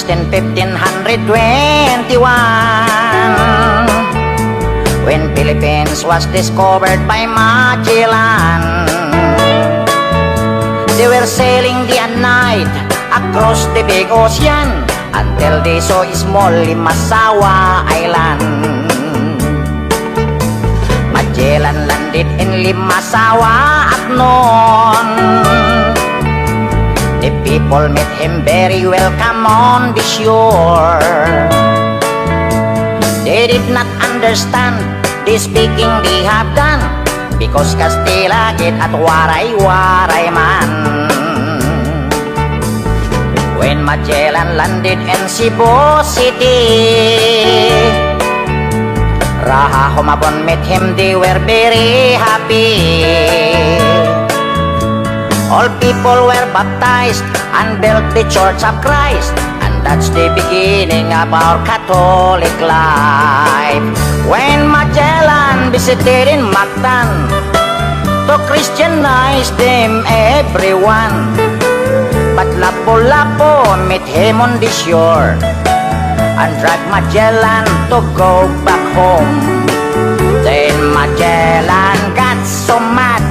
was in 1521 when Philippines was discovered by Magellan. They were sailing day and night across the big ocean until they saw a small Limasawa Island. Magellan landed in Limasawa at noon. The people met him very welcome on the shore. They did not understand the speaking they have done, because Kastila get at waray-waray man. When Magellan landed in Cebu City, Raha Humabon met him, they were very happy. All people were baptized and built the Church of Christ, and that's the beginning of our Catholic life. When Magellan visited in Mactan to Christianize them everyone, but Lapu-Lapu met him on the shore and dragged Magellan to go back home. Then Magellan got so mad,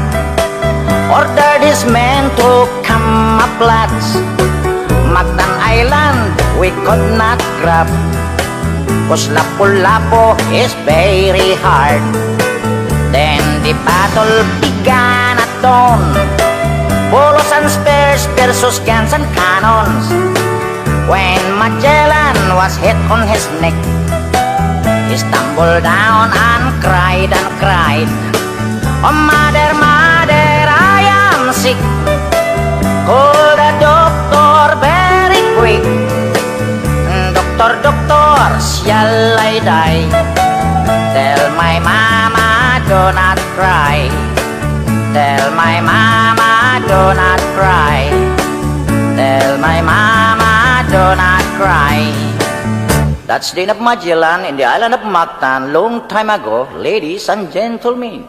ordered his men to come up lads. Mactan Island we could not grab, cause Lapu-Lapu is very hard. Then the battle began at dawn, bolos and spears versus guns and cannons. When Magellan was hit on his neck, he stumbled down and cried and cried, "Oh mother, mother, I am sick. Call the doctor very quick. Doctor, doctor, shall I die? Tell my mama do not cry. Tell my mama do not cry. Tell my mama do not cry." That's the end of Magellan in the island of Mactan long time ago, ladies and gentlemen.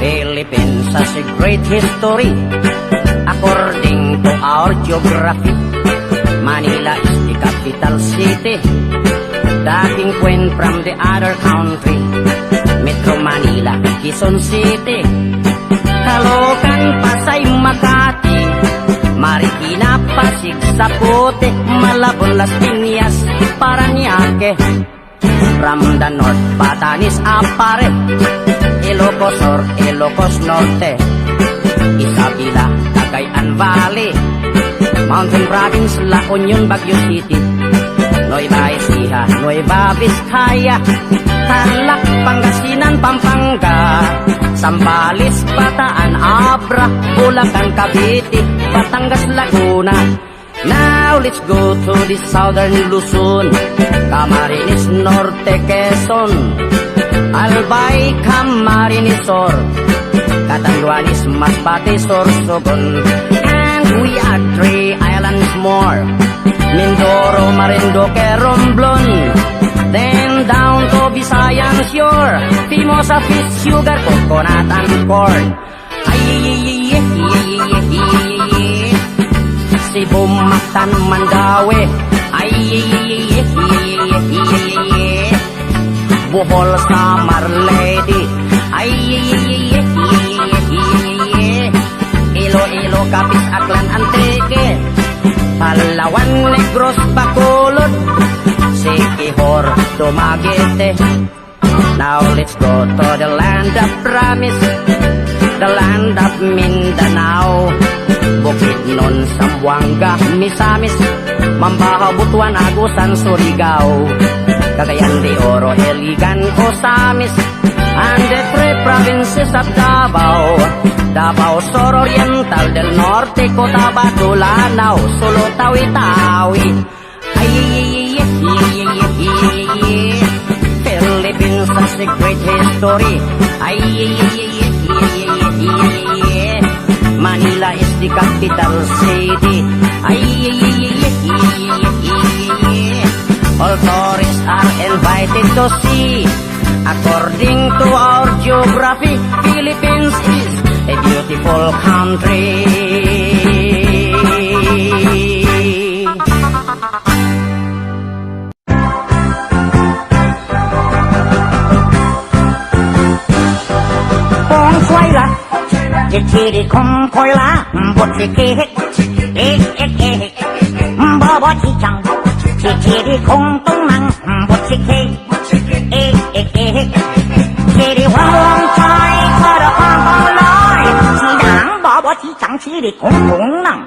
Philippines has a great history according to our geography. Manila is the capital city, dating queen from the other country. Metro Manila, Quezon City, Caloocan, Pasay, Makati, Marikina, Pasig, Zapote, Malabon, Las Piñas, Parañaque. From the north, Batanes, Apare, Ilocos Sur, Ilocos Norte, Isabela, Cagayan Valley, Mountain Province, La Union, Baguio City, Nueva Ecija, Nueva Vizcaya, Tarlac, Pangasinan, Pampanga, Zambales, Bataan, Abra, Bulacan, Cavite, Batangas, Laguna. Now let's go to the southern Luzon, Camarines Norte, Quezon, Albay, Camarines Sur, Catanduanes, Masbate, Sorsogon, and we are 3 islands more: Mindoro, Marinduque, Romblon, then down to Visayan shore, Timosa, fish, sugar, coconut, and corn. Cebu, Mactan, Mandaue, Bohol, Samar, Leyte, Iloilo, Capiz, Aklan, Antique, Palawan, Negros, Bacolod, Siquijor, Dumaguete. Now let's go to the land of promise, the land of Mindanao, Bukidnon, Zamboanga, Misamis, Mambaha, Butuan, Agusan, Surigao, Cagayan de Oro, Iligan, Osamis, and the 3 provinces of Davao, Davao Sur Oriental, del Norte, Cotabato, Lanao, Sulu, Tawi-Tawi. Philippines has a great history. Manila is the capital city. All tourists are invited to see According to our geography, Philippines is a beautiful country. Kung suwayla, chichiri kung koyla, butchikik, ik, baba chichang, chichiri kung tungnang, butchikik, ik, chiri wang chai, kada kang loy, chidang, baba chichang, chiri kung tungnang,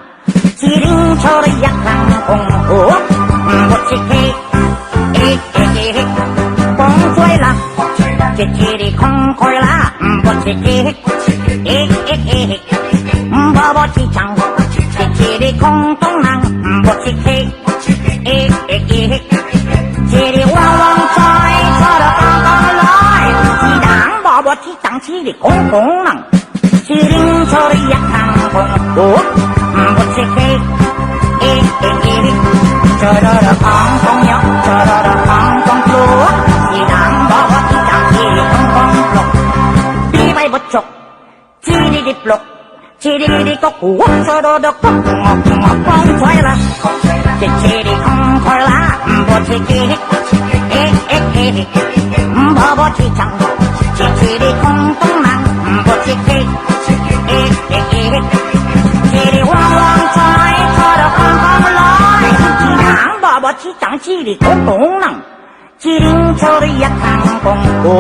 chiring chori yakang kung hu, butchikik, ik, kung suwayla, chichiri kung koyla, butchikik, ik, baba chichang, chichiri kung tungnang, butchikik, ik, chiri wang chai, kada kang loy, chidang, baba chichang, chiri kung tungnang, chiring chori yakang kung hu, butchikik, ik, chororo kong kong yok, chororo kong kong pluk, chidang, baba chichang, chiri kung kong pluk, bibay butchok, chiri di pluk, chiri di kok, wak chororo kong kong choyla, chiri kong choyla, butchikik, ik, baba chichang, chiri kong tungnang, butchikik, ik, chiri wang choy, chororo kong loy, chidang, baba chichang, chiri kong tungnang, chiring chori yakang kong hu,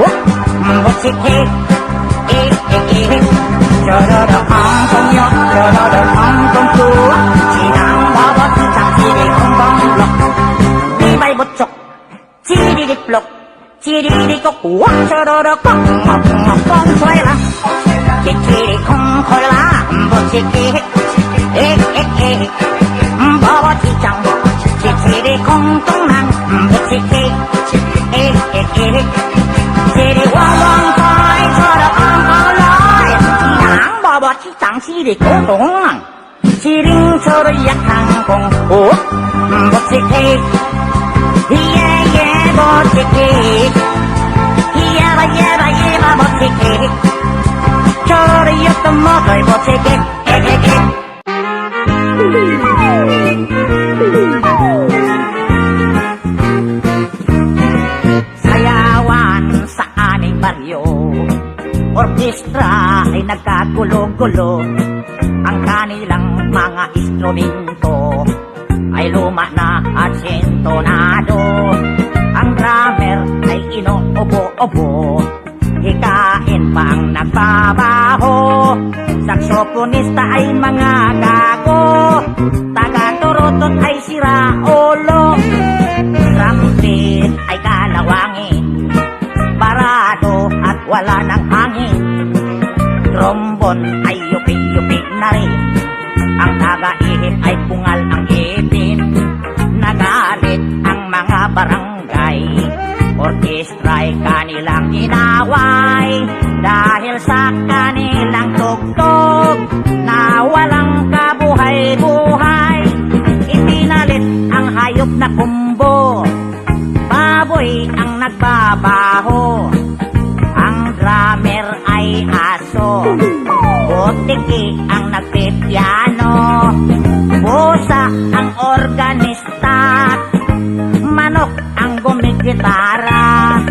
butchikik, ik, chororo kong yok, chororo kong pluk, chidang, baba chichang, chiri kong pluk, bibay butchok, chiri di pluk, chiri di kok, wak chororo kong choyla, chiri kong koyla, butchikik, ik, baba chichang, chiri kong tungnang, butchikik, ik, chiri wang choy, chororo kong loy, chidang, baba chichang, chiri kong tungnang, chiring chori yakang kong hu, butchikik, yeah, butchikik, yeah, butchikik, chori yakang motoy, butchikik, ik. Sayawan sa aming baryo, orkestra ay nagkagulo-gulo. Ang kanilang mga instrumento ay luma na at sintonado. Ang drummer ay inuubo-ubo, hikain pa ang nagbabaho. Saksoponista ay mga gago, taga-turutot ay sira ulo. Trumpet ay kalawangin, parado at wala ng hangin. Trombon ay yupi-yupi na rin, ang taga-ihip ay pungal ang ipin. Nagalit ang mga barangay, orkestra'y kanilang inaway. Dahil sa kanilang tugtog na walang kabuhay-buhay, ipinalit ang hayop na kumbo, baboy ang nagbabaho. Ang drummer ay aso, butiki ang nagpipiano, busa ang organista, manok ang gumigitara.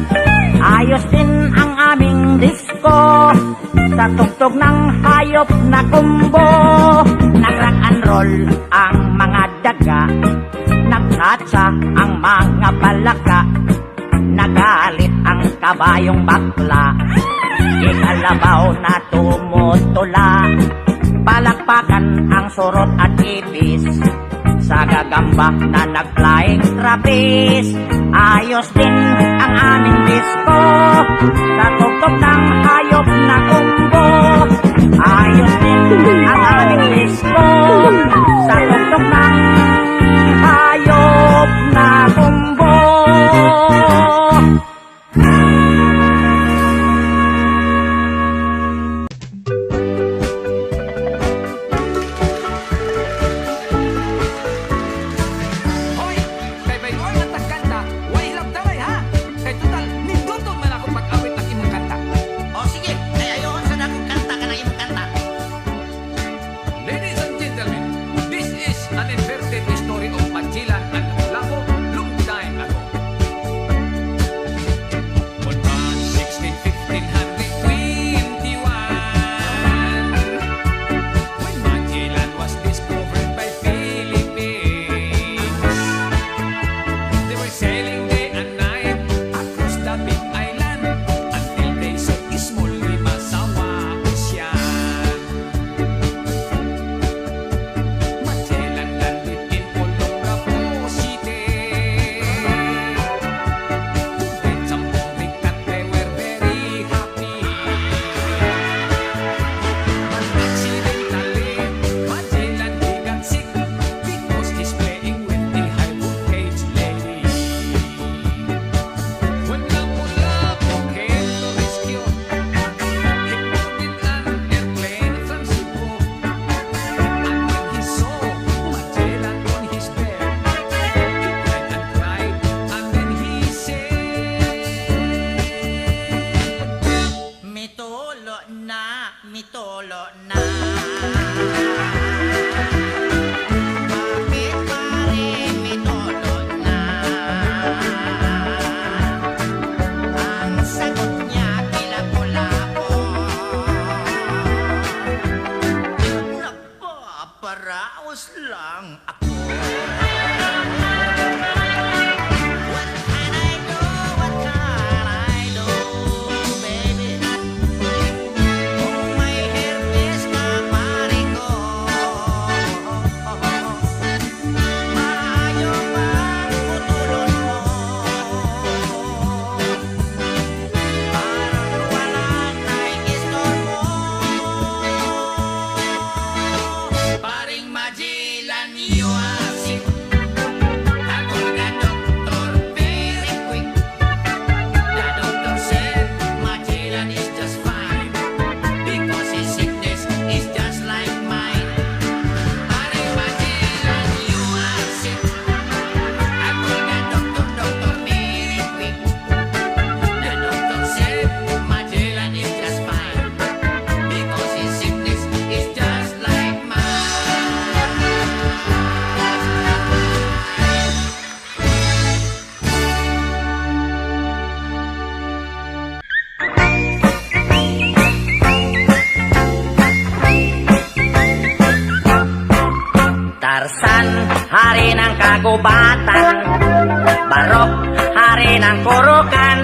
Ayos din ang aming disco, sa tugtog ng hayop na kumbo. Nag-rock and roll ang mga daga, nagkatsa ang mga palaka. Nagalit ang kabayong bakla, ikalabaw na tumutula. Palakpakan ang surot at ipis, sa gagamba na nag-flying trapeze. Ayos din ang aming disco, sa tugtog ng hayop na kumbo. Ayos din ang aming disco, sa tugtog ng hayop na kumbo. Hoy, kay Bayloy ang tagkanta, way lang damay ha. Kay total, nindutod man ako pag-awit. an inverted story of Magellan and Lapu long time ago. On March 16, 1521, when Magellan was discovered by Philippines, they were sailing day and night across the big island until they saw small Limasawa Ocean. Magellan landed in Olongapo City. Then some cat they were very happy. But accidentally, Magellan he got sick because he's playing with the high voltage lady. When Lapu-Lapu came to rescue, he boarded an airplane from Cebu. And when he saw Magellan on his bed, he cried and cried, and then he said, Mitolo na, mitolo na. Bakit pare mitolo na? Ang sagot niya kilako-lako. Napaparaos lang ako. What can I do? What can I do, baby? Kung may herpes ka pare ko, maayo bang putulon mo? Parang walang naikistorbo. Paring Magellan, you are sick. Hatol ka doktor very quick. The doctor said Magellan is just fine because his sickness is just like mine. Paring Magellan, you are sick. Hatol ka doktor very quick. The doctor said Magellan is just fine because his sickness is just like mine. Tarzan, hari ng kagubatan. Barok, hari ng kurukan.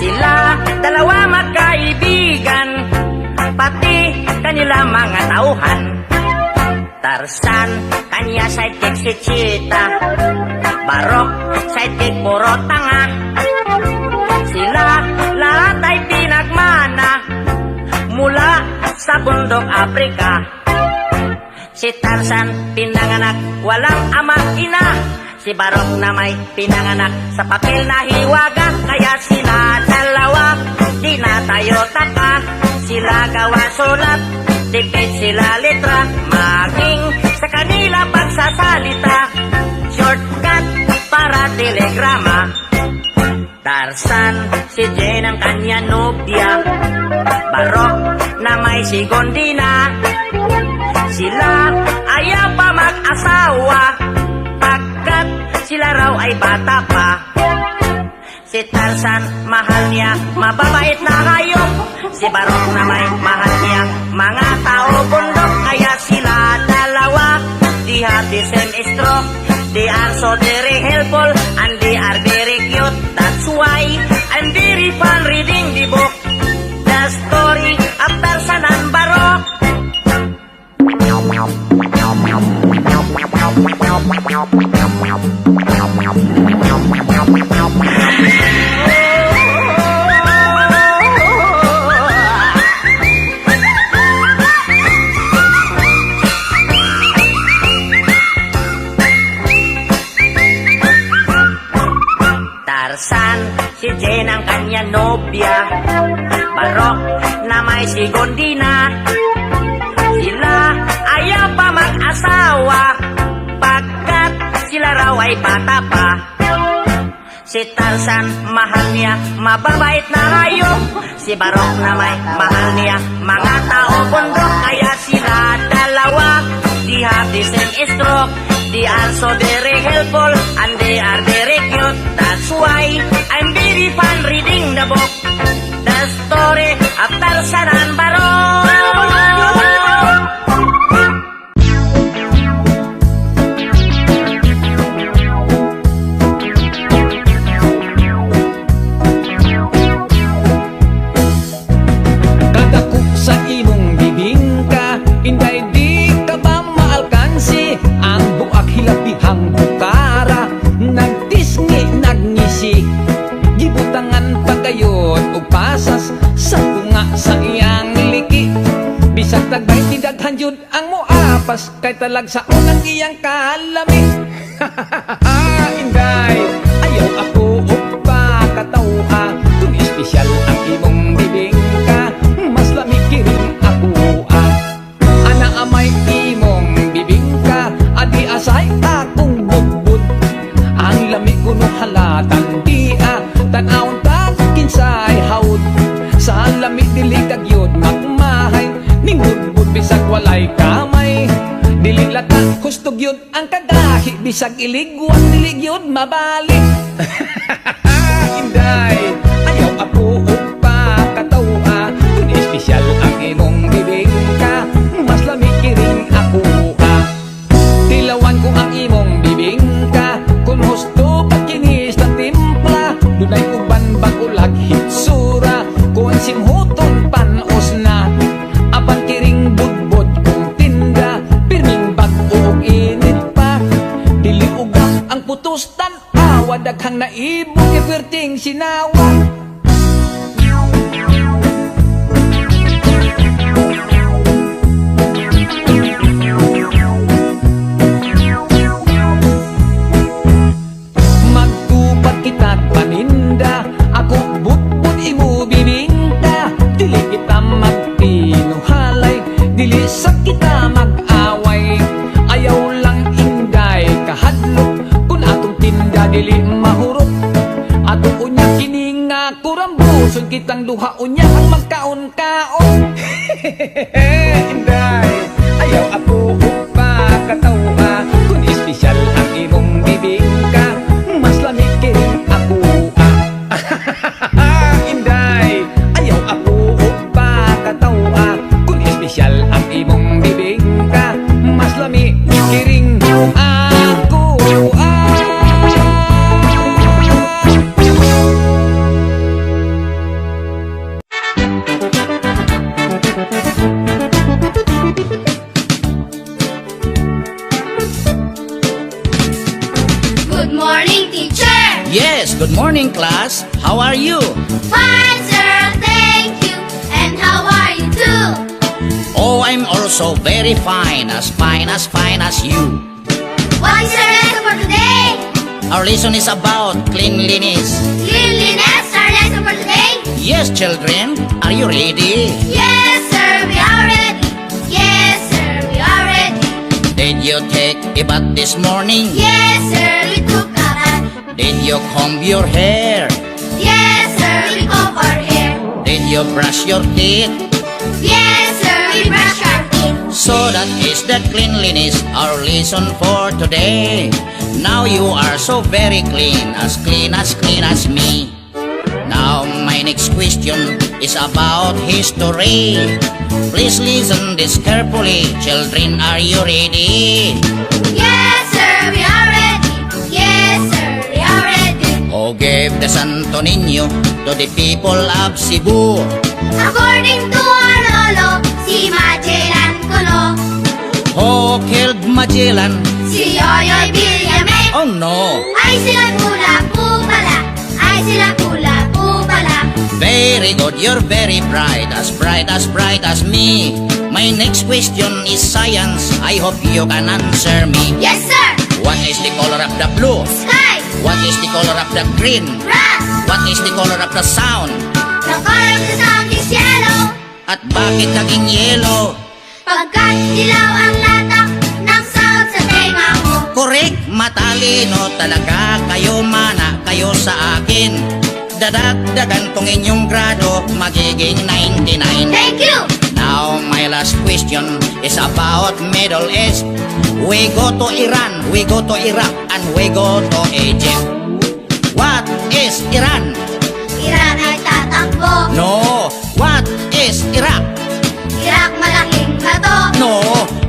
Sila dalawa magkaibigan, pati kanila mga tauhan. Tarzan, kanya sidekick si Cheetah. Barok, sidekick puro tanga. Sila lahat ay pinagmana mula sa bundok Afrika. Si Tarzan pinanganak walang ama ina. Si Barok na may pinanganak sa papel na hiwaga. Kaya sila dalawa di na tayo taka. Sila gawa sulat, tipid sila letra. Maging sa kanila pagsasalita, shortcut para telegrama. Tarzan, si Jane ang kanya nobya. Barok na may si Gondina. Sila ayaw pa mag-asawa pagkat sila raw ay bata pa. Si Tarzan, mahal niya mababait na hayop. Si Barok na may mahal niya mga tao bundok. Kaya sila dalawa, they have the same stroke. They are so very helpful and they are very cute. That's why I'm very fun reading the book, The Story of Tarzan and Barok. Tarzan, si Jane ang kanya nobya. Barok na may si Gondina. Sila ayaw pa mag-asawa pagkat sila raw ay bata pa. Si Tarzan, mahal niya mababait na hayop. Si Barok na may mahal niya mga tao bundok. Kaya sila dalawa, they have the same stroke. They are so very helpful and they are very cute. That's why I'm very fun reading the book. The story of Tarzan and Barok. Kadako sa imong bibingka, inday di ka ba maalkansi? Ang buak hilapihang bukara, nagtisngi nagngisi. Gibutangan pagayod ug pasas sa tunga sa iyang liki. Bisag tagbay tidaghan jud ang moapas, kay talag sa unang iyang kalami. Inday, ayaw ako og pakatawa, kung espesyal ang imong bibingka, mas lamig kiring ako ana amay imong bibingka, adi asay akong budbud. Ang lamig kuno halatan di tan-awon ta kinsay haud. Sa lamig dili kagyod magmahay, ning budbud bisag walay kamay. Dili lata hustog yun ang kagahi, bisag iligwat dili gyud mabalik. Inday, ayaw ako og pakatawa, kung espesyal ang imong bibingka, mas lamig kiring ako Tilawan ko ang imong bibingka, kung husto pagkinis ng timpla, dunay uban bagulag hitsura, kung simhuton panos na, apan kiring budbod kong tinda, pirming bag-o og init pa, dili ugak ang putos tan-awa, daghang naibog iperting sinawa. Magtupat kita't paninda, ako budbud imo bibingka, dili kita magpinuhalay, dili sa kita mag-away. Ayaw lang inday kahadlok, kung atong tinda dili mahurot. Ato unya kini nga kurambuson, kitang duha unya ang magkaon-kaon. Inday, ayaw ako pakatawa, kung espesyal ang imong bibingka, mas lamig kiring ako Inday, ayaw ako pakatawa, kung espesyal ang imong bibingka, mas lamig kiring ako Good morning, teacher. Yes, good morning class. How are you? Fine, sir. Thank you. And how are you too? Oh, I'm also very fine as you. What is our lesson for today? Our lesson is about cleanliness. Cleanliness. Our lesson for today? Yes, children, are you ready? Yes, sir. We are ready. Yes, sir. We are ready. Did you take a bath this morning? Yes, sir. We took a bath. Did you comb your hair? Yes, sir. We comb our hair. Did you brush your teeth? Yes, sir. We brush our teeth. So that is the cleanliness, our lesson for today. Now you are so very clean as me. Now my next question is about history. Please listen this carefully. Children, are you ready? Yes, sir. We are ready. Yes, sir. We are ready. Oh, give the Santo Niño to the people of Cebu. According to our lolo, si Magellan Kuno, Who killed Magellan? si Yoyoy Villame. Oh no! Ay sila pula po pala, ay sila pula po pala. Very good, you're very bright as me. My next question is science. I hope you can answer me. Yes, sir. What is the color of the blue? Sky, What is the color of the green? grass, What is the color of the sound? the color of the sound is yellow. At bakit naging yellow? Pagkat dilaw ang latak ng sound sa tenga mo. Correct, matalino talaga kayo, mana kayo sa akin. Dadagdagan tong inyong grado, magiging 99. Thank you. Now my my last question is about Middle East. We go to Iran, we go to Iraq, and we go to Egypt. What is Iran? Iran ay tatakbo. No. What is Iraq? Iraq malaking bato. No.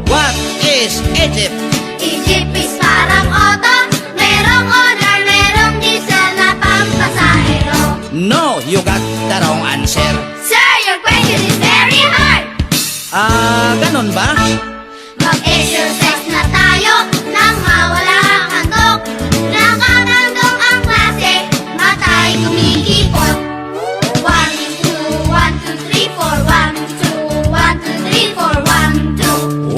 What is Egypt? Egypt is parang auto. Merong honor, merong diesel na pampasahero. No, you got the wrong answer. Sir, your question is very hard. Ganon ba? Mag-exercise na tayo nang mawala ang antok. Nakatandong ang klase, matay kumikipot. 1, 2, 1, 2, 3, 4, 1, 2, 1, 2, 3, 4, 1,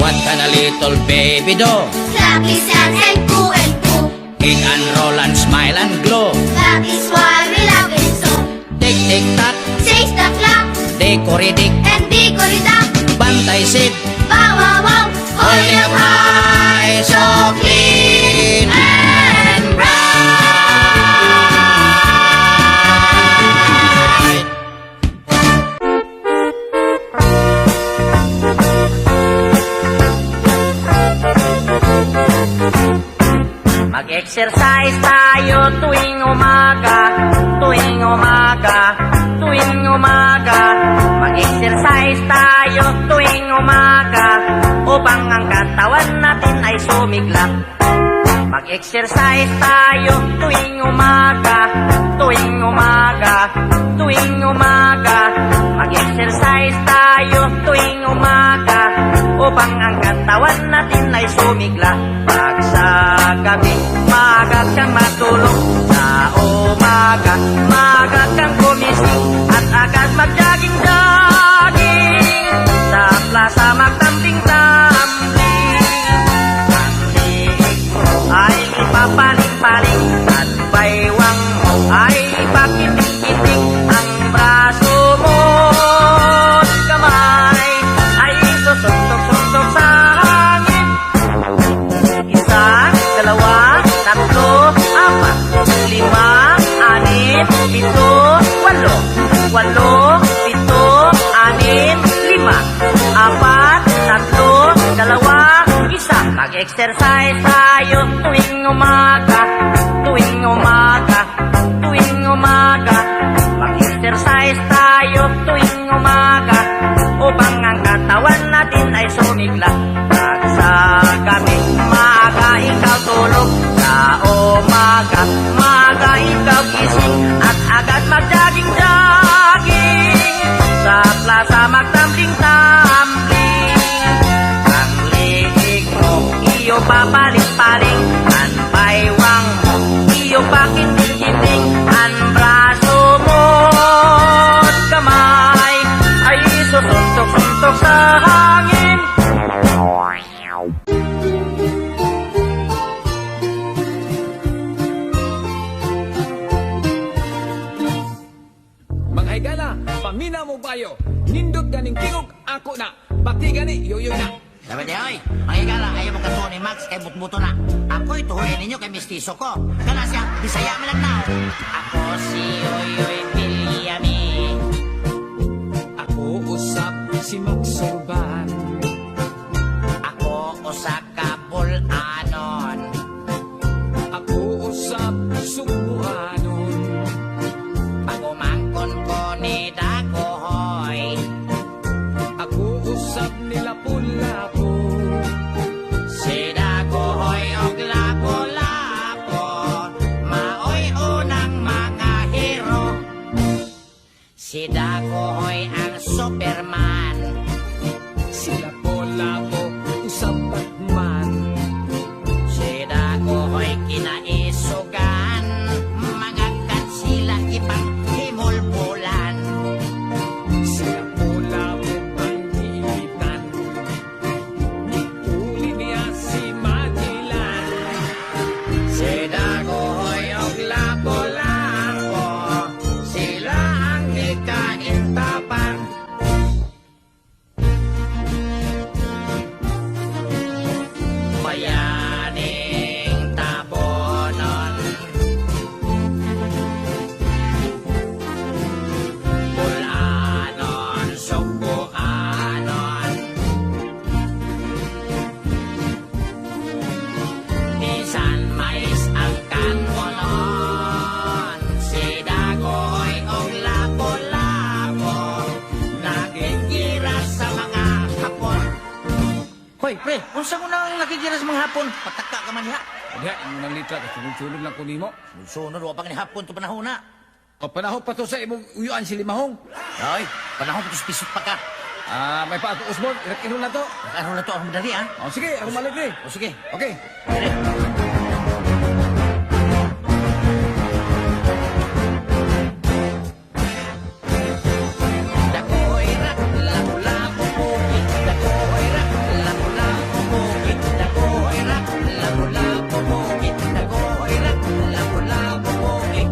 2. What can a little baby do? Clap his hands and coo and coo. Kick and roll and smile and glow. That is why we love it so. Tick, tick, tack, Says the clock, dekoridik, and digoridak. bantay sid. Wow, wow, wow. Holding up high, so clean and bright. Mag-exercise tayo tuwing umaga, tuwing umaga, tuwing umaga. Mag-exercise tayo tuwing umaga upang ang katawan natin ay sumigla. Mag-exercise tayo tuwing umaga, tuwing umaga, tuwing umaga. Mag-exercise tayo tuwing umaga upang ang katawan natin ay sumigla. Pag sa gabi, maaga kang matulog. Sa umaga, maaga kang gumising at agad mag-jogging-jogging. Sa plaza magtambling-tambling. Ang liig mo ay ipapaling-paling at baywang mo ay ipakiting-kiting. Ang braso mo at kamay ay susuntok-suntok sa hangin. Isa, dalawa, tatlo, apat, lima, anim, pito, walo. Walo, pito, anim, lima, apat, tatlo, dalawa, isa. Mag-exercise tayo tuwing umaga, tuwing umaga, tuwing umaga. Mag-exercise tayo tuwing umaga upang ang katawan natin ay sumigla. Pag sa gabi, maaga ikaw tulog. Sa umaga, maaga ikaw gising at agad mag-jogging-jogging. Sa plaza magtambling-tambling. Ang liig mo, iyo papaling-paling. Ang baywang mo, iyo pakiting-kiting. Ang braso mo at kamay ay susuntok-suntok sa hangin. Mga higala, pamina mo bayo. Nindot ganing tingog ako na. Pati gani yoyoy na. Dapat oy, ang igala, ayaw mo kato ni Max kay butbuto na. Ako'y tuhoy ninyo kay mistiso ko. Kala siya, Bisaya man na. Ako si Yoyoy Villami. Ako usap si Max Sorban. Ako usa ka bulanon. Ako usap subuanon. Ako mangkon ko ni Dagohoy. Ako usap nila pula-po. Si Dagohoy og lapo-lapo. Maoy unang mga hero. Si Dagohoy ang Superman. Sila pula-po usap Batman. Uy, unsa ko nang nakikira sa mga hapon? Pataka ka man diha. Diha, imo nang litra, sunod-sunod lang ko nimo. Sunod, wa pa ni hapon to panahon na. O panahon pa to sa imong uyuan si Limahong. Ay, panahon to pisot pa ka. May pa ako usbon, irak na to. Ano na to ang madali, ha? O sige, ako maligre. O sige. Okay. Dire. Dakoy rak, lapu-lapu bukit. Dakoy rak, lapu-lapu bukit. Dakoy rak, lapu-lapu bukit. Dakoy rak, lapu-lapu bukit.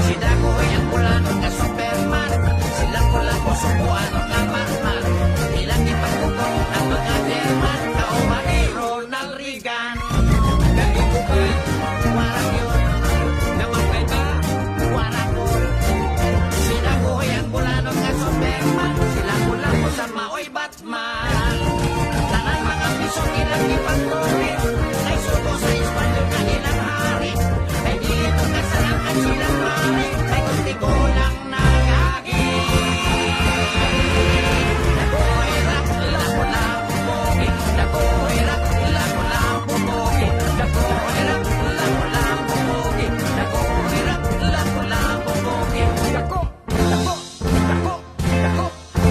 Si Dakoy ang kulano nga Superman. Sila ko subuan ng marman. Ilang ipagkuko ang mga German. Kauma ni Ronald Reagan. Dahil ko ba, warang yun. Namatay ba, warang yun. Si Dakoy ang kulano nga Superman. Sila ko sa maoy Batman. Tanan mga piso ilang ipagkulit. Ay suko sa Espanyol na ilang hari. Ay dito kasalangan silang pare. Ay kunti ko lang nagagin. Dakoy rak, lapu-lapu bukit. Dakoy rak, lapu-lapu bukit. Dakoy rak, lapu-lapu bukit. Dakoy rak, lapu-lapu bukit. Dako, dako, dako, dako,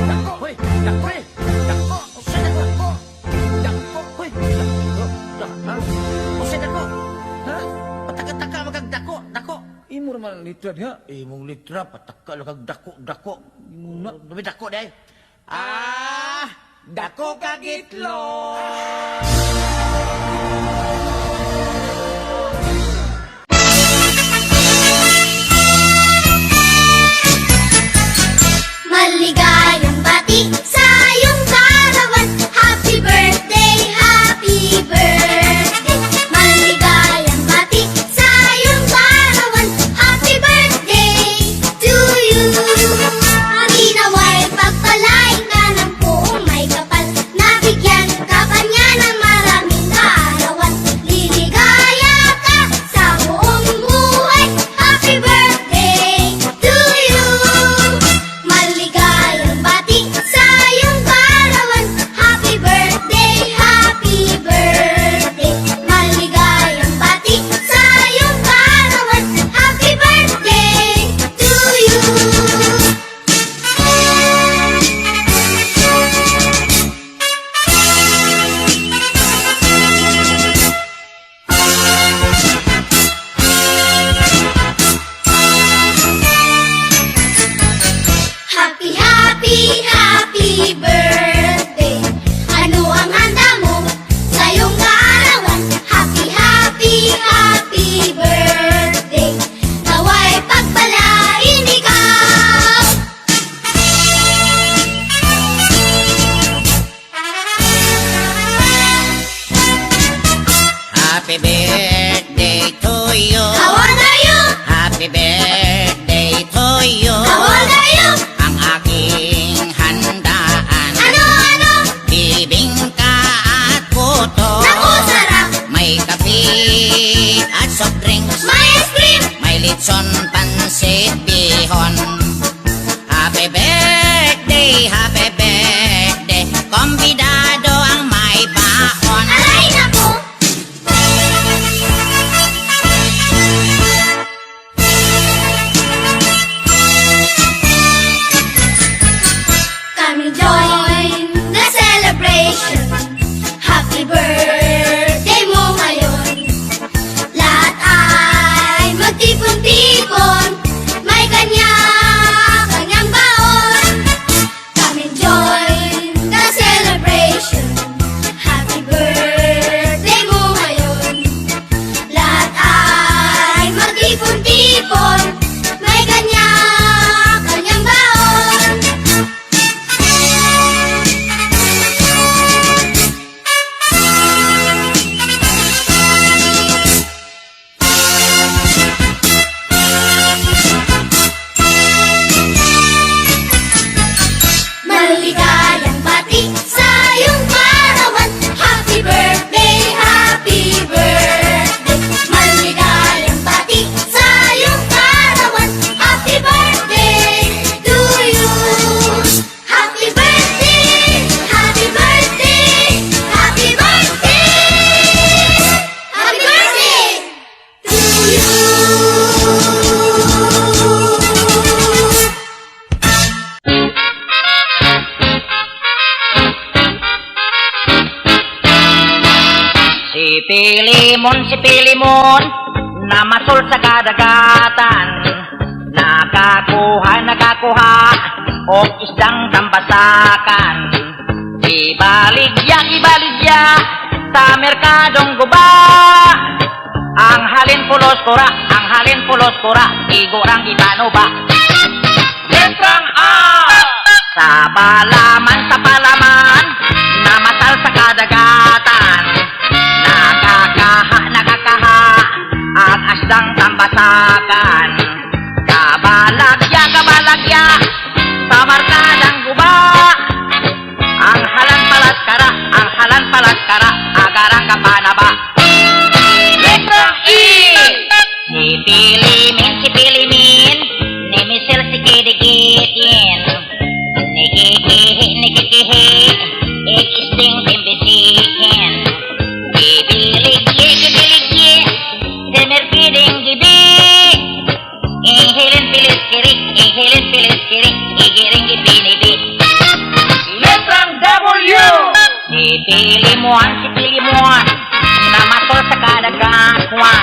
dako. Hoy, dako eh. Dako, usa dako. Dako, hoy. Dako, usa dako. Ha? Pataka-taka magagdako, dako. Imo naman ang litra diha. Imong litra pataka lang kag dako. Muna. Dumi dako day. Dako kagitlo. Maligayang bati sa iyong karawan. Happy birthday, happy birthday. Maligayang bati sa iyong karawan. Happy birthday to you. Ginawa'y pagpalain ka ng buong may kapal. Nabigyan ka pa niya ng maraming karawan. Liligaya ka sa buong buhay. Happy birthday to you. Maligayang bati sa iyong karawan. Happy birthday, happy birthday. Maligayang bati sa iyong karawan. Happy birthday to you. Happy, happy, happy birthday. Ano ang handa mo sa iyong kaarawan? Happy, happy, happy birthday. Nawa'y pagpalain ikaw. Happy birthday to you. How old are you? Happy birthday to you. How old are you? Ang aking handaan. Ano? Bibingka at puto. Naku, sarap. May kape at soft drinks. May ice cream. May litson, pansit, bihon. Happy birthday, happy birthday. Kombidado ang may baon. Alay, naku. Come join the celebration. Happy birthday mo ngayon. Lahat ay magtipon-tipon. May kanya-kanyang baon. Come Si Pilimon, na masul sa kadagatan. Nakakuha, o isdang tambasakan. Ibaligya, sa merkadong guba. Ang halin pulos kura, igurang ipano ba? Letrang A! Sa palaman, na masal sa kadagatan. Nakakaha, ang asdang tambasakan. Kabalagya, sa markadang guba. Ang halan palas kara, agarang kapanaba. Letrang E! Si Pilimin, ni Michel si Kidikitin. Nikikihi, ikisting timbisikin. Gibiligye, demerkiding gibi. Ihilin pilis kiri, igiring ipinibi. Letrang W! Si Pilimon, na masol sa kadagatan.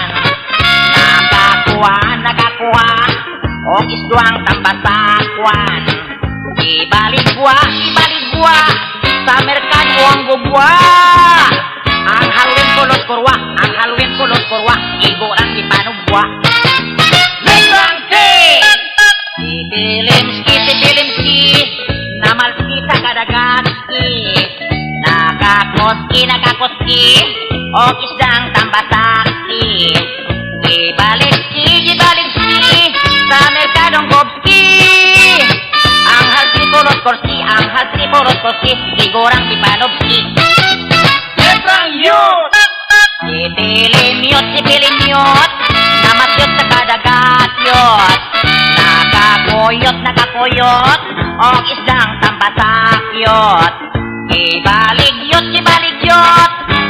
Nakakuha, o isduang tambasakwan. Ibaligwa, sa merkado ang gubwa. Ang halwin pulos kurwa, igurang ipanugwa. Letrang K! Si Pilimski, namalski sa kadagati. Nakakoski, o isdang tambasaki. Ibaligsi, sa merkadong gobski. Ang halsi pulos korsi, igurang ipanobski. Letrang U! Si Pilimyot, namasyot sa kadagatyot. Nakakuyot, o isdang tambasakyot. Ibaligyot,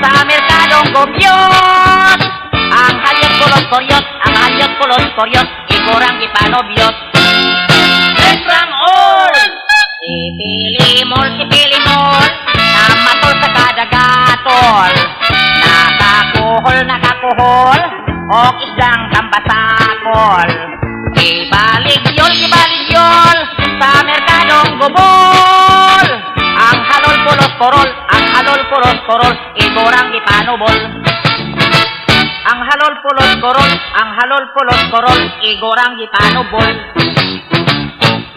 sa merkadong gobyot. Ang halyot pulos koryot, igurang ipanobyot. Letrang O! Si Pilimol, namatol sa kadagaton. Nakakuhol, o isdang tambasakol. Ibaligyol, sa merkadong gubol. Ang halol pulos korol, igurang ipanubol. Ang halol pulos korol, igurang ipanubol.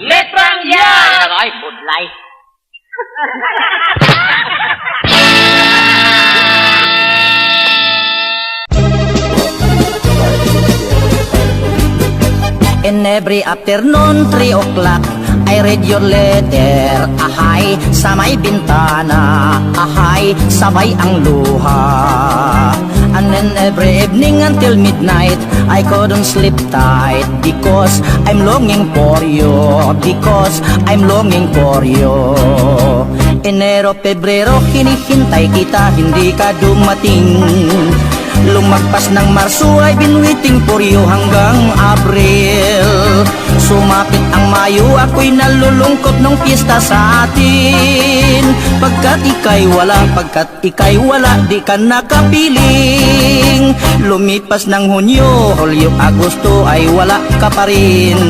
Letrang yan! Ay, budlay. In every afternoon, 3 o'clock, I read your letter. Ahay, sa may bintana. Ahay, sabay ang luha. And then every evening until midnight, I couldn't sleep tight. Because I'm longing for you. Enero, Pebrero, hinihintay kita, hindi ka dumating. Lumagpas ng Marso, I've been waiting for you hanggang Abril. Sumapit ang Mayo, ako'y nalulungkot nung piyesta sa atin. Pagkat ika'y wala, di ka nakapiling. Lumipas ng Hunyo, Hulyo, Agosto, ay wala ka pa rin.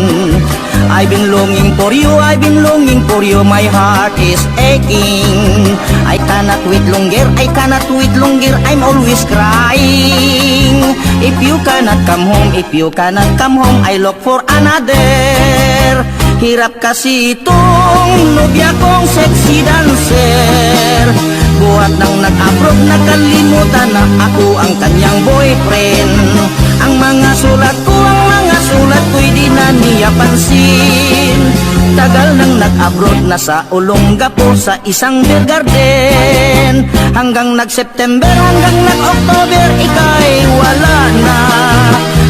I've been longing for you, my heart is aching. I cannot wait longer, I'm always crying. If you cannot come home, I look for another. Hirap kasi itong nobya kong sexy dancer. Buhat nang nag-abroad, nakalimutan na ako ang kanyang boyfriend. Ang mga sulat ko'y di na niya pansin. Tagal nang nag-abroad, nasa Olongapo sa isang beer garden. Hanggang nag-September, hanggang nag-October, ika'y wala na.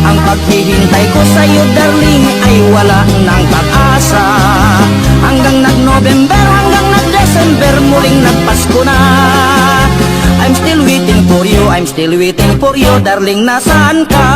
Ang paghihintay ko sa'yo, darling, ay wala ng pag-asa. Hanggang nag-November, hanggang nag-December, muling nagpasko na. I'm still waiting for you, darling, nasaan ka?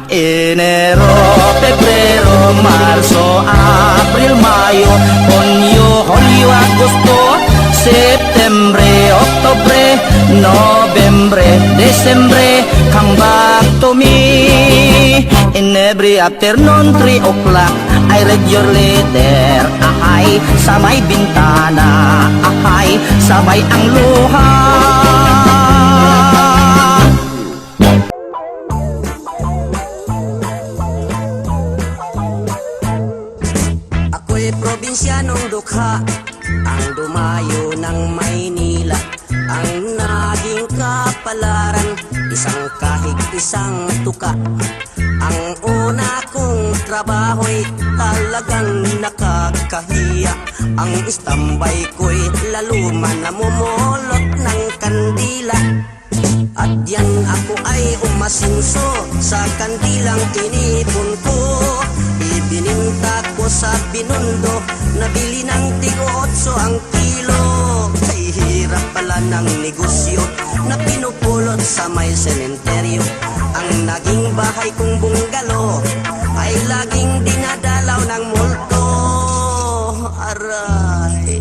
Enero, Pebrero, Marso, Abril, Mayo, Hunyo, Agosto, Septembre, Oktubre, Nobyembre, Disyembre, come back to me. In every afternoon, 3 o'clock, I read your letter. Ahay, sa may bintana. Ahay, sabay ang luha. Ako'y probinsyanong dukha, ang dumayo ng Maynila. Ang naging kapalaran, isang kahig, isang tuka. Ang una kong trabaho'y talagang nakakahiya. Ang istambay ko'y laluman na mumulot ng kandila. At yan ako ay umasinso sa kandilang inipon ko. Ibininta ko sa Binondo, nabili ng tig-8 ang kilo. Ay hirap pala ng negosyo na pinupulot sa may sementeryo. Ang naging bahay kong bunggalo ay laging dinadalaw ng multo. Aray,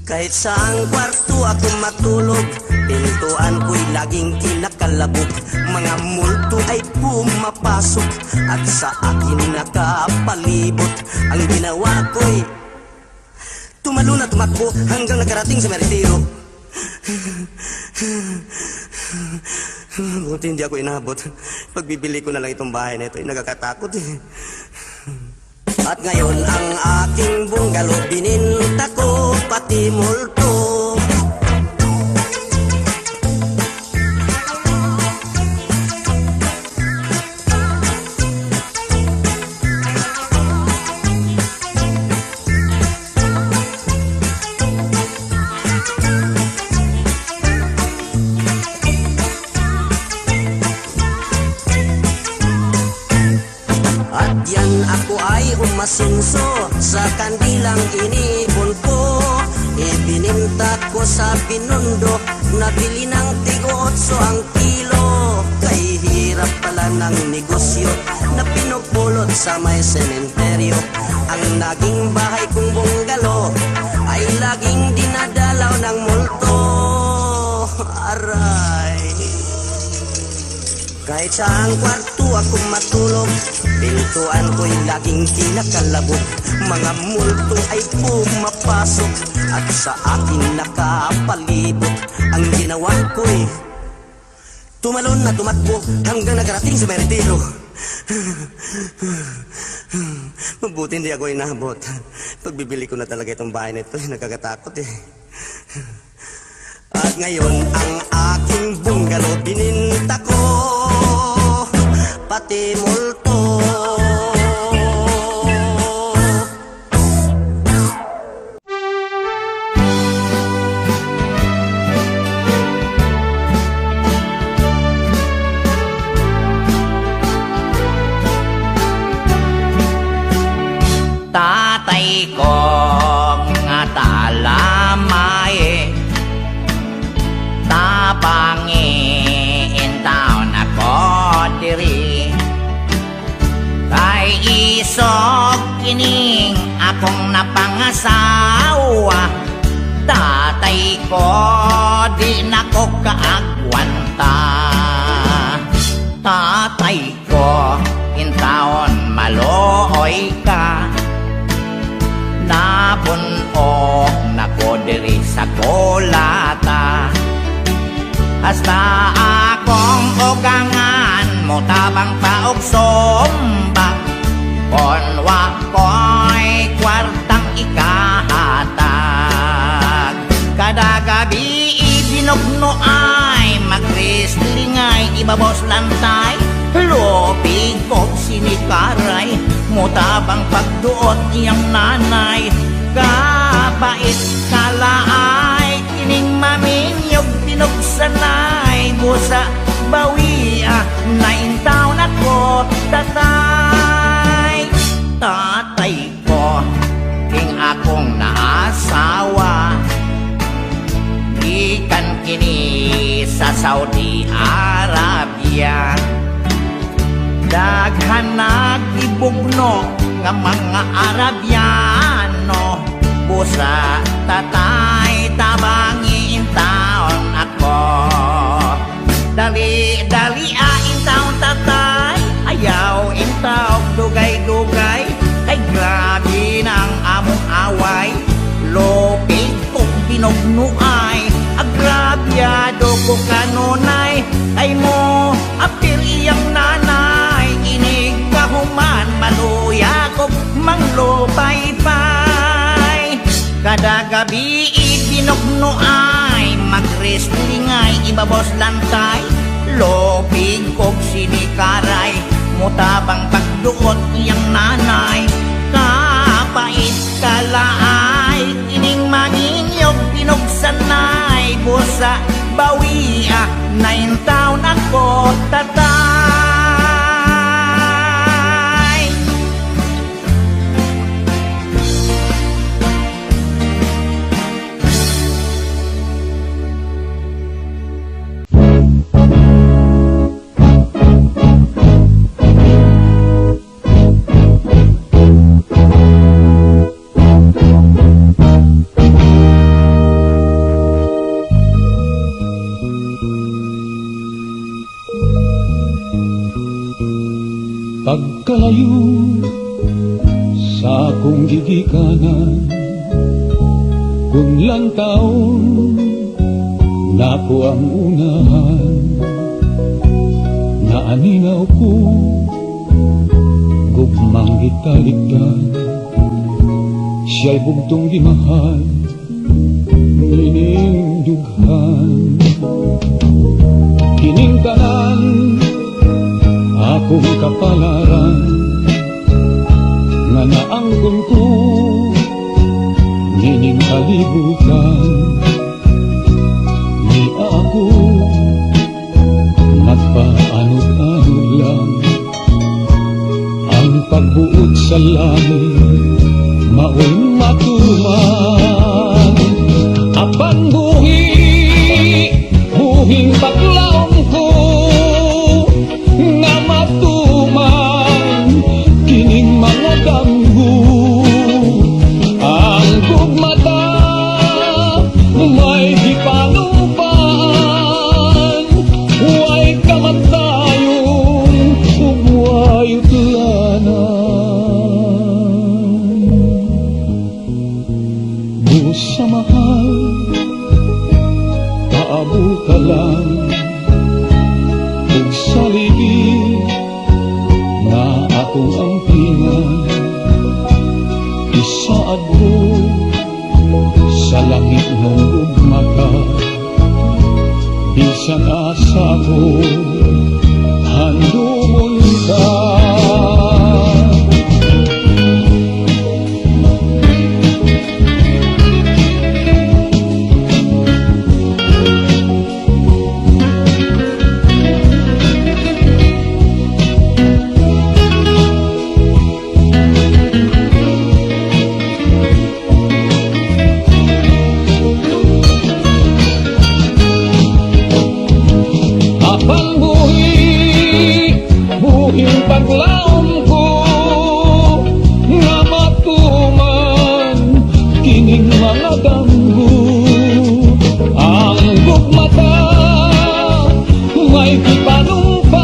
kahit saang kwarto ako matulog, pintuan ko'y laging kinakalabog. Mga multo ay pumapasok at sa akin nakapalibot. Ang ginawa ko'y tumalon at tumakbo hanggang nakarating sa meritero. Buti hindi ako inabot. Pagbibili ko na lang itong bahay na ito, ay nagkakatakot eh. At ngayon ang aking bunggalo, bininta ko pati multo. At yan ako ay umasinso sa kandilang inipon ko. Ibininta ko sa Binondo, nabili ng tig-8 ang kilo. Kay hirap pala ng negosyo na pinupulot sa may sementeryo. Ang naging bahay kong bunggalo ay laging dinadalaw ng multo. Aray, kahit saang kwarto ako matulog, pintuan ko'y laging kinakalabog. Mga multo ay pumapasok at sa akin nakapalibot. Ang ginawa ko'y tumalon na tumakbo hanggang nakarating sa meritero. Mabuti hindi ako inabot. Pagbibili ko na talaga itong bahay na ito, nakakatakot eh. At ngayon ang aking bunggalo, bininta ko pati multo. Tatay ko nga talamay, tapangi in town ako diri. Kay isog kining akong napangasawa, tatay ko di nako kaagwanta. Tatay ko in town malooy ka, napuno nako diri sa kolata. Hasta akong ugangan mo tabang paog sombak, konwa ko'y kwartang ikahatag. Kada gabi ibinugno ay mag-wrestling ay ibabos lantay. Lupig ko sinikaray, mutabang pagduot iyang nanay. Kabait kalaay, kining maminyog pinugsanay. Busa bawia, naintaw na ko tatay. Tatay ko, king akong naasawa, gikan kini sa Saudi Arabia. Daghan nagibugno nga mga Arabiano, busa tatay tabangi in taon ako. agrabyado ko kanunay, ay mo apir iyang nanay, inig ka human maluya ko manglupay-pay. Kada gabi ibinokno ay mag-wrestling ay ibabos lantay, lobig kog sinikaray, mutabang pagduot iyang nanay, kapait kalaay, ining manginyog pinugsanay, busa bawia, 9 taon ako tatay. Pagkalayo sa akong gigikanan, kunlang taon na ko ang unahan, naaninaw ko gugmang gitaligdan, siya'y bugtong di mahal, nining dughan. Kining tanan akong kapalaran, nga naangkon ko nining kalibutan, ni ako nagpaanod-anod lang, ang pagbuot sa langit mao'y matuman. Apan buhing paglaom ko nga matuman kining mga damgo, ang gugmata may gipanupan, way kamatayon ug way utlanan. Busa mahal paabo ka lang, ug saligi na akong ampingan, isaad ko sa langit ng ugmata, bisan asa ko handumon ka. Buhing paglaom ko nga matuman kining mga damgo, ang gugmata may gipanumpan,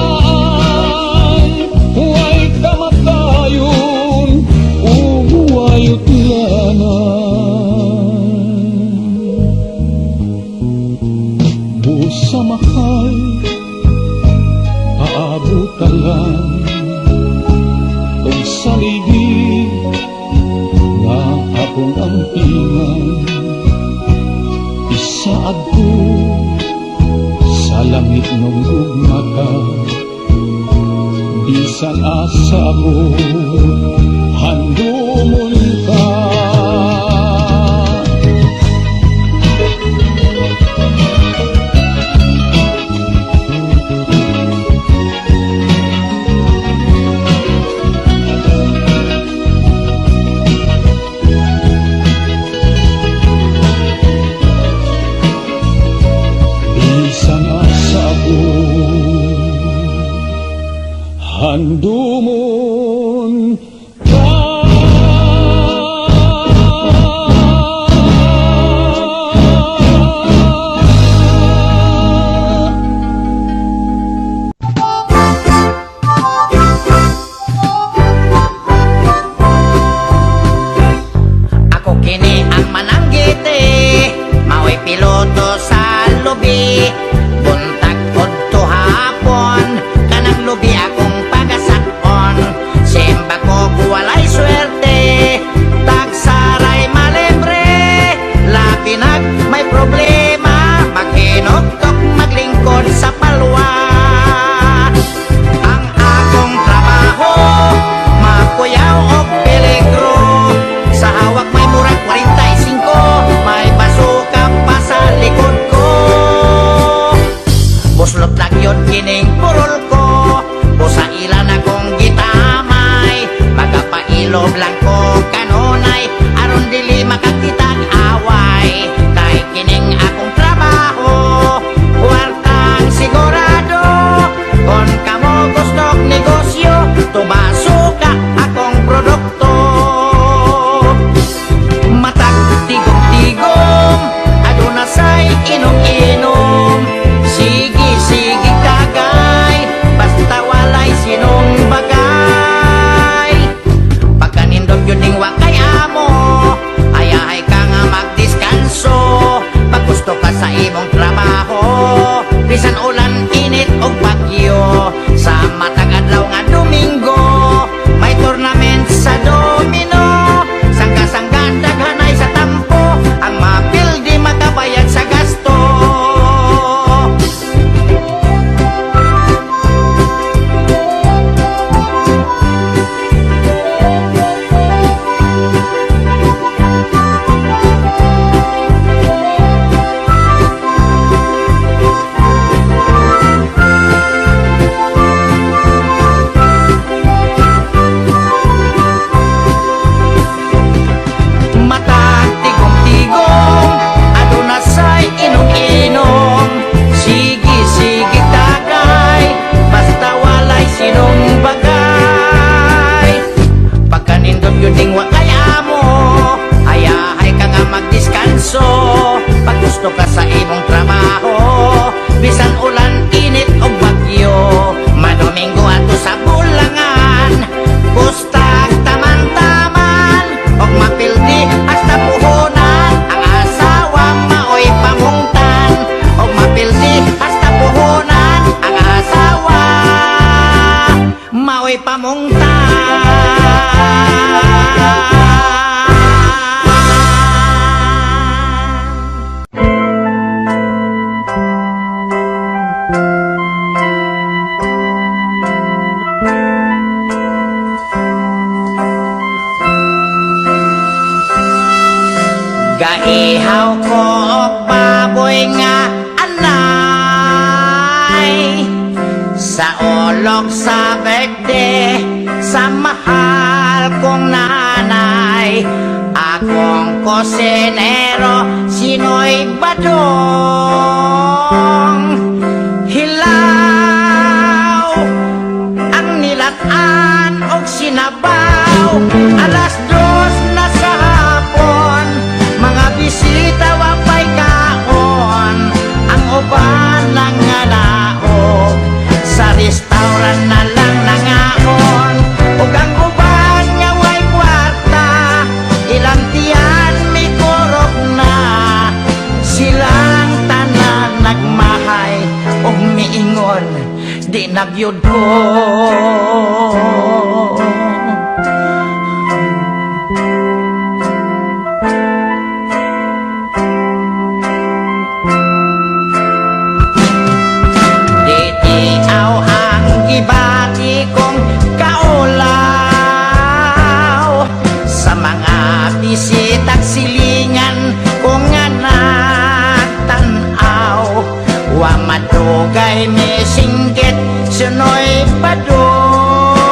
way kamatayon ug way utlanan. Busa mahal paabutan lang, kung saligi nga akong ampingan, isaad ko sa langit ng ugmata, bisan asa ko handumon ka. Handumon ka. Ako kini ang mananggiti, mao'y piloto sa lubi. Buntag pod to hapon, kanang lubi akong pagasakon. Simba ko walay swerte, tagsaray malibre. Labi nag may problema, maghinugtok maglingkod sa palwa. Ang akong trabaho, makuyaw og peligro. Sa hawak may murag 45, may basuka pa sa likod ko. Buslot lang yun kining purol ko, busa ilan akong gitamay. Magapailob lang ko kanunay, aron dili makakitag away. Kay kining akong trabaho, wartang sigurado. Kon kamo gustong negosyo, tubasuka akong produkto. Matag tigom-tigom, aduna say inom-inom. Sige kagay, basta walay sinong bagay. Pagkanindot yun ning wakay amo, ayahay ka nga magdiskanso. Pag gusto ka sa imong trabaho, bisan ulan, init o bagyo. Sa matag adlaw nga Domingo, may tournament sa domino. Sangga-sangga daghanay sa tampo, ang mapildi makabayad sa gasto. Matag tigom-tigom, aduna say inom-inom. Sige kagay, basta walay sinong bagay. Pagkanindot yun ding wakay amo, ayahay ka nga magdiskanso. Pag gusto ka sa imong trabaho, bisan ulan, init o bagyo. Madomingo ato sa bulangan, bustag taman-taman. Og mapildi hasta puhunan, ang asawa maoy pamungtan. Og mapildi hasta puhunan, ang asawa maoy pamungtan. Gaihaw ko og baboy nga anay, sa olok sa birthday, sa mahal kong nanay. Akong kosinero, sinoy badong. Hilaw ang nilatan og sinabaw, alas 2 na sa hapon. Mga bisita wapay kaon, ang uban lang nga naog. Sa restaurant na lang nangaon, ug ang uban nga way kwarta, ilang tiyan may kurog na. Silang tanan nagmahay ug miingon, di nagyud ko. Aw ang gibati kong kaulaw, sa mga bisitag silingan kong nga nagtanaw. Wa madugay mi singgit sunoy padong.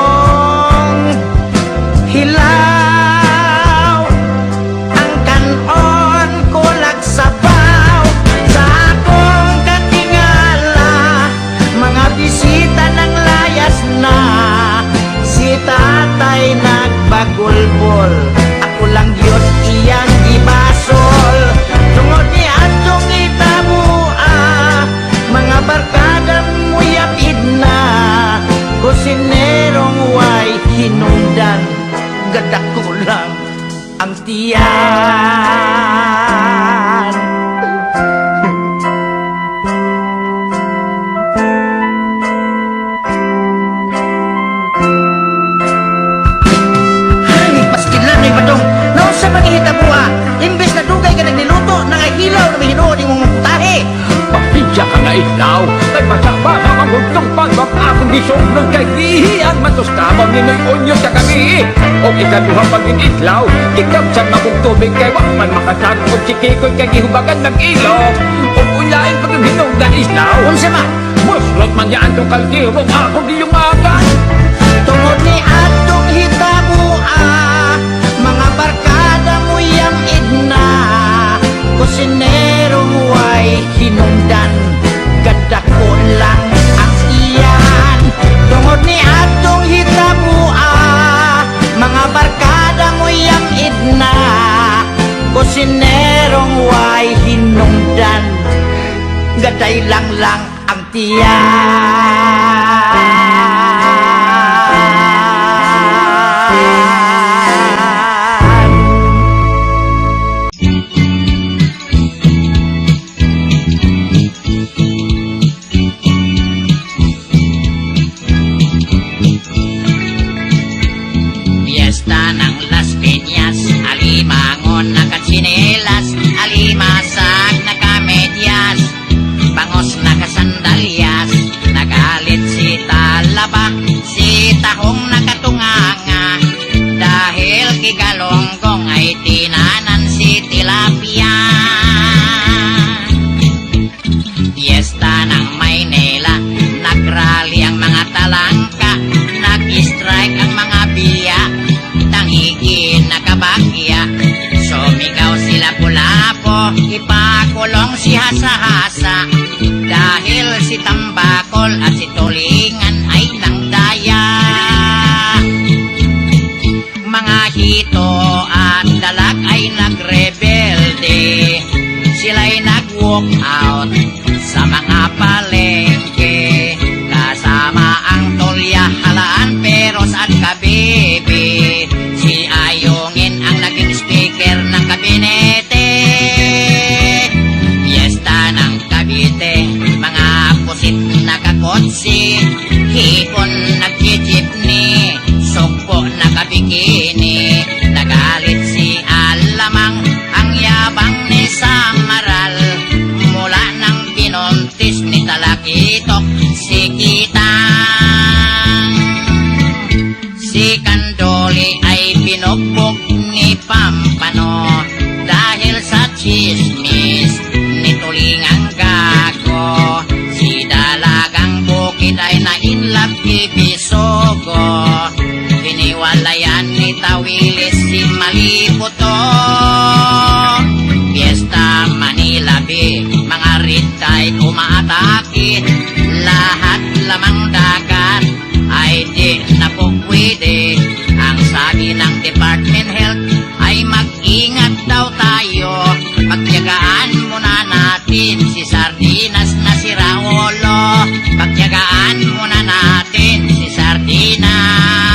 mo, di mo maputahe. Papiya ka nga ilaw, ay basa-basa magultong pagbab akong gisong kay gihian matustabang ninoy onyo sa kami. O ikaduha pagin islaw, ikaw sa mabong tubig kay wakman makasarong si Kikoy kay gihubagan ng ilog. O ulain pagin hinog na islaw, Unsa man? muslot man yaan tong kaldero akong giyungagan. Tungod ni atong hitabo mga barkada mo yang idna, kusinero mo ay hinungdan, kadako lang ang iyan. Tungod ni atong hitabo mga barkada mo yang idna, kusinero mo ay hinungdan, gaday lang ang tiyan. Fiesta ng Las Piñas, alimangon na katsinelas, alimasag na kamedyas, bangos na kasandalyas, nagalit si Talaba, si Tahong nakatunganga, dahil kigalonggong ay tinanan si Tilapia. Fiesta ng Maynila, nagrally ang mga talangka, nag-strike ang mga biya, tangigi nakabagya, sumigaw sila pulapo, ipakulong si Hasa-Hasa, dahil si Tambakol at si Tulingan ay nangdaya. Mga hito at dalag ay nagrebelde, sila'y nag-walk out sa mga palengke, kasama ang Tolya, Halaan, Peros at Kabibi. Si Ayungin ang naging speaker ng kabinete. Fiesta ng Cavite, mga pusit na kakotsi, hipon nagkijipni, sugpo na kabikini, nagalit si Alamang, ang yabang ni Samaral, mula nang binuntis ni Talakitok si Kitang. Si Kandoli ay binugbog ni Pampano, dahil sa chismis ni Tulingang Gago. Si Dalagang Bukid ay na-inlove kay Bisogo, hiniwalayan ni Tawilis si Malibuto. Fiesta Manila Bay, mga ritay umaatake, lahat lamang dagat ay di na po pwede. Ang sabi ng Department Health ay mag-ingat daw tayo, pagtiyagaan muna natin si Sardinas na si Raulo, pagtiyagaan muna natin si Sardinas.